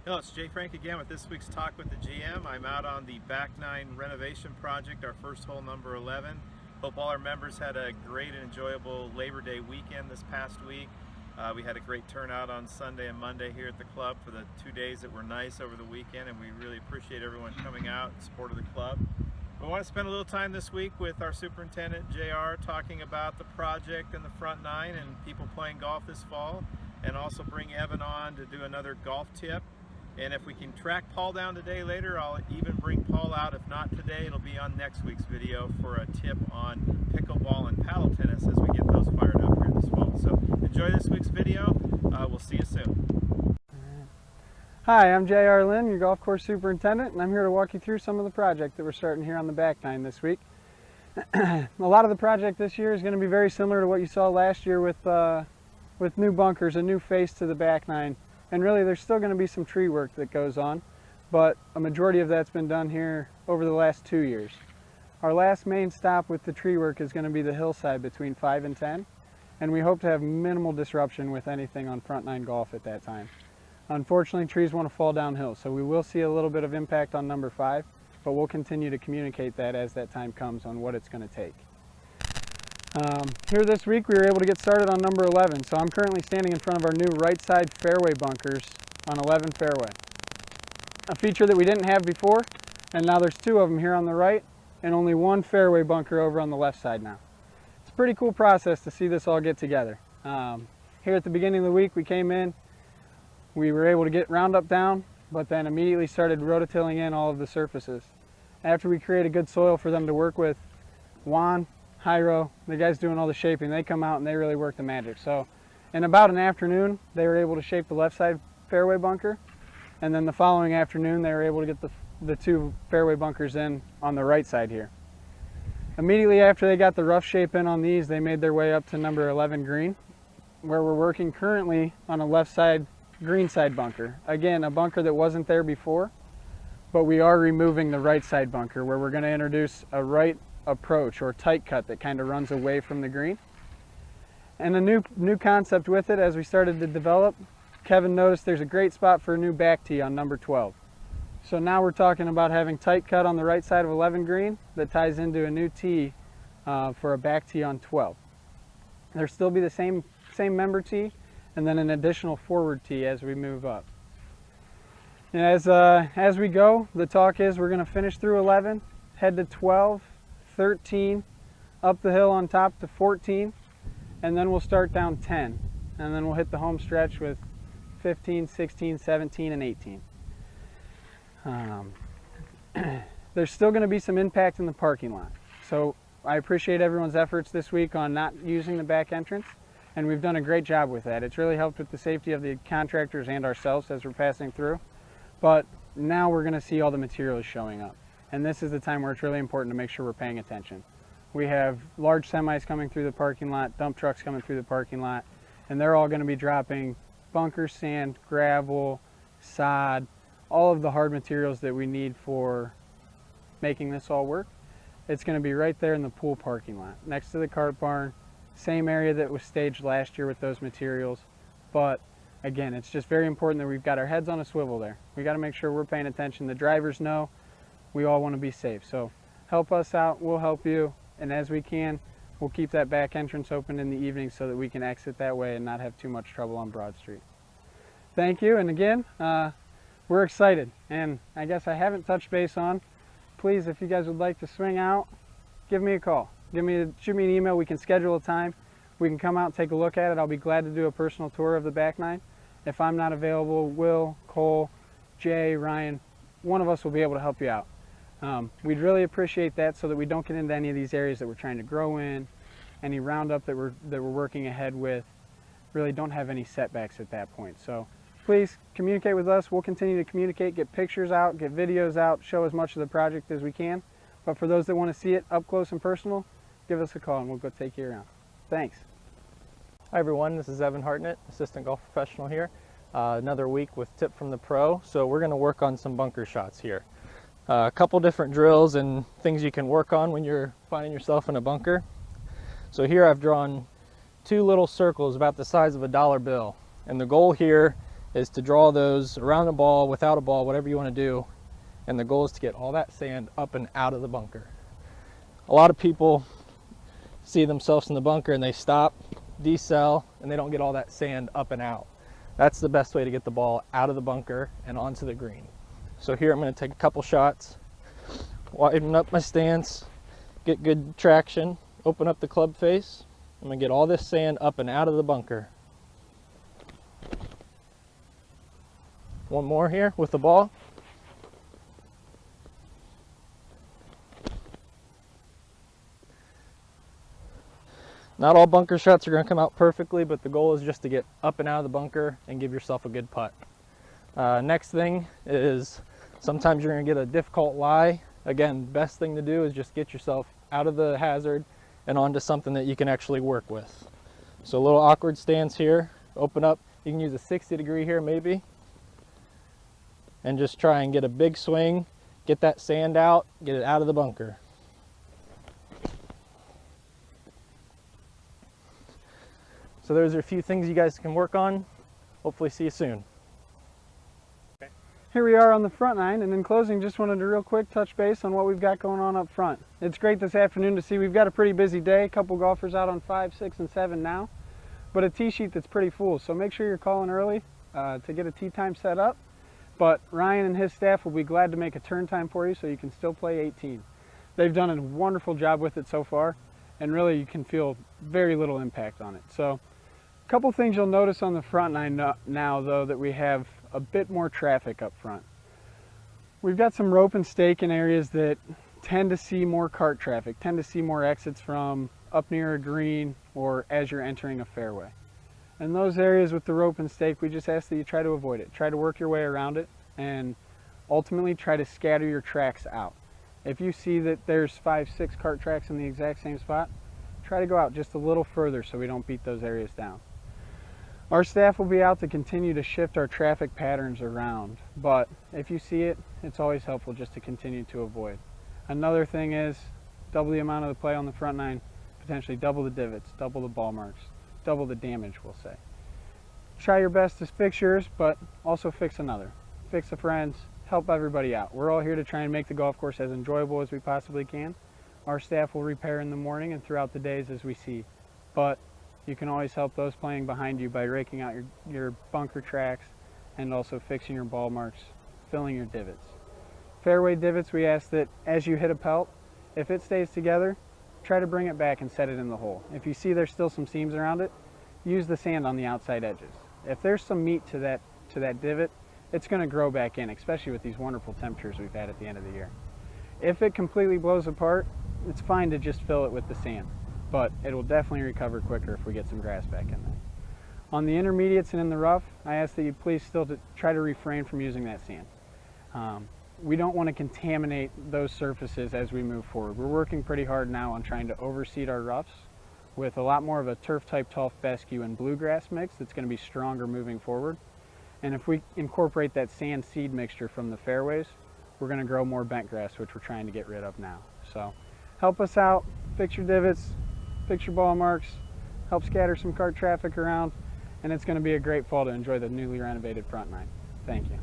Hello, it's Jay Frank again with this week's Talk with the GM. I'm out on the Back 9 renovation project, our first hole, number 11. Hope all our members had a great and enjoyable Labor Day weekend this past week. We had a great turnout on Sunday and Monday here at the club for the 2 days that were nice over the weekend, and we really appreciate everyone coming out in support of the club. We want to spend a little time this week with our superintendent, JR, talking about the project and the front nine and people playing golf this fall, and also bring Evan on to do another golf tip. And if we can track Paul down today later, I'll even bring Paul out. If not today, it'll be on next week's video for a tip on pickleball and paddle tennis as we get those fired up here this fall. So enjoy this week's video. We'll see you soon. Hi, I'm J.R. Lynn, your golf course superintendent, and I'm here to walk you through some of the project that we're starting here on the Back Nine this week. A lot of the project this year is going to be very similar to what you saw last year with new bunkers, a new face to the Back Nine. And really there's still going to be some tree work that goes on, but a majority of that's been done here over the last 2 years. Our last main stop with the tree work is going to be the hillside between 5 and 10, and we hope to have minimal disruption with anything on front nine golf at that time. Unfortunately, trees want to fall downhill, so we will see a little bit of impact on number 5, but we'll continue to communicate that as that time comes on what it's going to take. Here this week we were able to get started on number 11, so I'm currently standing in front of our new right side fairway bunkers on 11 fairway. A feature that we didn't have before, and now there's 2 of them here on the right and only 1 fairway bunker over on the left side now. It's a pretty cool process to see this all get together. Here at the beginning of the week we came in, we were able to get Roundup down, but then immediately started rototilling in all of the surfaces. After we created good soil for them to work with, Juan, Hyro, the guys doing all the shaping, they come out and they really work the magic. So in about an afternoon they were able to shape the left side fairway bunker, and then the following afternoon they were able to get the 2 fairway bunkers in on the right side here. Immediately after they got the rough shape in on these, they made their way up to number 11 green, where we're working currently on a left side green side bunker. Again, a bunker that wasn't there before, but we are removing the right side bunker where we're going to introduce a right approach or tight cut that kind of runs away from the green. And a new concept with it, as we started to develop, Kevin noticed there's a great spot for a new back tee on number 12. So now we're talking about having tight cut on the right side of 11 green that ties into a new tee for a back tee on 12. There'll still be the same member tee, and then an additional forward tee as we move up. And as we go, the talk is we're going to finish through 11, head to 12, 13, up the hill on top to 14, and then we'll start down 10, and then we'll hit the home stretch with 15, 16, 17, and 18. There's still going to be some impact in the parking lot, so I appreciate everyone's efforts this week on not using the back entrance, and we've done a great job with that. It's really helped with the safety of the contractors and ourselves as we're passing through, but now we're going to see all the materials showing up. And this is the time where it's really important to make sure we're paying attention. We have large semis coming through the parking lot, dump trucks coming through the parking lot, and they're all going to be dropping bunker sand, gravel, sod, all of the hard materials that we need for making this all work. It's going to be right there in the pool parking lot, next to the cart barn, same area that was staged last year with those materials. But again, it's just very important that we've got our heads on a swivel there. We got to make sure we're paying attention. The drivers know. We all want to be safe, so help us out, we'll help you, and as we can, we'll keep that back entrance open in the evening so that we can exit that way and not have too much trouble on Broad Street. Thank you, and again, we're excited, and I guess I haven't touched base on, please, if you guys would like to swing out, give me a call. Shoot me an email, we can schedule a time, we can come out and take a look at it. I'll be glad to do a personal tour of the Back Nine. If I'm not available, Will, Cole, Jay, Ryan, one of us will be able to help you out. We'd really appreciate that so that we don't get into any of these areas that we're trying to grow in, any Roundup that we're working ahead with, really don't have any setbacks at that point. So please communicate with us. We'll continue to communicate, get pictures out, get videos out, show as much of the project as we can. But for those that want to see it up close and personal, give us a call and we'll go take you around. Thanks. Hi everyone, this is Evan Hartnett, assistant golf professional here. Another week with Tip from the Pro. So we're going to work on some bunker shots here. A couple different drills and things you can work on when you're finding yourself in a bunker. So here I've drawn 2 little circles about the size of a dollar bill, and the goal here is to draw those around the ball, without a ball, whatever you want to do. And the goal is to get all that sand up and out of the bunker. A lot of people see themselves in the bunker and they stop, decel, and they don't get all that sand up and out. That's the best way to get the ball out of the bunker and onto the green. So here I'm going to take a couple shots, widen up my stance, get good traction, open up the club face. I'm going to get all this sand up and out of the bunker. One more here with the ball. Not all bunker shots are going to come out perfectly, but the goal is just to get up and out of the bunker and give yourself a good putt. Next thing is, sometimes you're going to get a difficult lie. Again, best thing to do is just get yourself out of the hazard and onto something that you can actually work with. So a little awkward stance here, open up. You can use a 60-degree here maybe, and just try and get a big swing, get that sand out, get it out of the bunker. So those are a few things you guys can work on. Hopefully see you soon. Here we are on the front nine, and in closing, just wanted to real quick touch base on what we've got going on up front. It's great this afternoon to see we've got a pretty busy day, a couple golfers out on 5, 6, and 7 now, but a tee sheet that's pretty full, so make sure you're calling early to get a tee time set up. But Ryan and his staff will be glad to make a turn time for you so you can still play 18. They've done a wonderful job with it so far, and really you can feel very little impact on it. So a couple things you'll notice on the front nine now, though, that we have a bit more traffic up front. We've got some rope and stake in areas that tend to see more cart traffic, tend to see more exits from up near a green or as you're entering a fairway. In those areas with the rope and stake, we just ask that you try to avoid it. Try to work your way around it and ultimately try to scatter your tracks out. If you see that there's 5, 6 cart tracks in the exact same spot, try to go out just a little further so we don't beat those areas down. Our staff will be out to continue to shift our traffic patterns around, but if you see it, it's always helpful just to continue to avoid. Another thing is double the amount of the play on the front nine, potentially double the divots, double the ball marks, double the damage, we'll say. Try your best to fix yours, but also fix another. Fix the friends, help everybody out. We're all here to try and make the golf course as enjoyable as we possibly can. Our staff will repair in the morning and throughout the days as we see, but you can always help those playing behind you by raking out your bunker tracks and also fixing your ball marks, filling your divots. Fairway divots, we ask that as you hit a pelt, if it stays together, try to bring it back and set it in the hole. If you see there's still some seams around it, use the sand on the outside edges. If there's some meat to that divot, it's going to grow back in, especially with these wonderful temperatures we've had at the end of the year. If it completely blows apart, it's fine to just fill it with the sand, but it will definitely recover quicker if we get some grass back in there. On the intermediates and in the rough, I ask that you please still try to refrain from using that sand. We don't want to contaminate those surfaces as we move forward. We're working pretty hard now on trying to overseed our roughs with a lot more of a turf type tough fescue and bluegrass mix that's going to be stronger moving forward. And if we incorporate that sand seed mixture from the fairways, we're going to grow more bent grass, which we're trying to get rid of now. So help us out, fix your divots, fix your ball marks, help scatter some cart traffic around, and it's going to be a great fall to enjoy the newly renovated front nine. Thank you.